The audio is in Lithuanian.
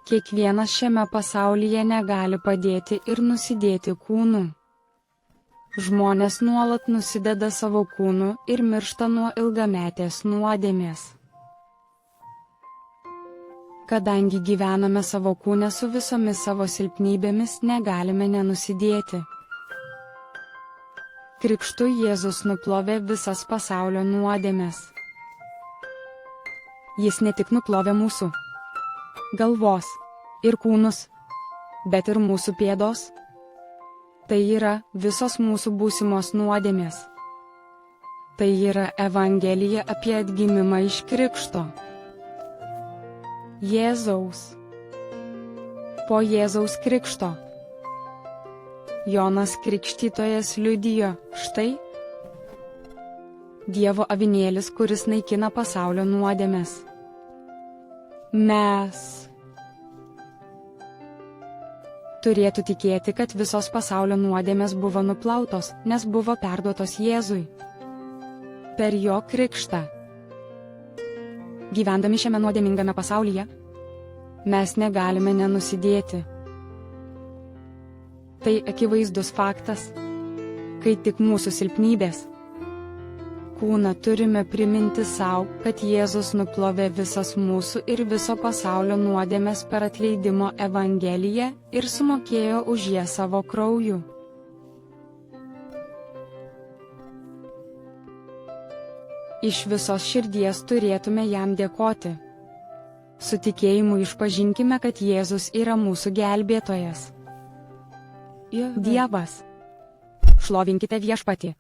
Kiekvienas šiame pasaulyje negali padėti ir nusidėti kūnu. Žmonės nuolat nusideda savo kūnu ir miršta nuo ilgametės nuodėmės. Kadangi gyvename savo kūne su visomis savo silpnybėmis, negalime nenusidėti. Krikštu Jėzus nuplovė visas pasaulio nuodėmes. Jis ne tik nuplovė mūsų galvos ir kūnus, bet ir mūsų pėdos. Tai yra visos mūsų būsimos nuodėmės. Tai yra Evangelija apie atgimimą iš krikšto. Jėzaus. Po Jėzaus krikšto Jonas Krikštytojas liudijo, štai Dievo avinėlis, kuris naikina pasaulio nuodėmes. Mes turėtų tikėti, kad visos pasaulio nuodėmės buvo nuplautos, nes buvo perduotos Jėzui per jo krikštą. Gyvendami šiame nuodėmingame pasaulyje, mes negalime nenusidėti. Tai akivaizdus faktas, kai tik mūsų silpnybės kūną turime priminti savo, kad Jėzus nuplovė visas mūsų ir viso pasaulio nuodėmes per atleidimo Evangeliją ir sumokėjo už ją savo krauju. Iš visos širdies turėtume jam dėkoti. Su tikėjimu išpažinkime, kad Jėzus yra mūsų gelbėtojas. Dievas. Šlovinkite Viešpatį.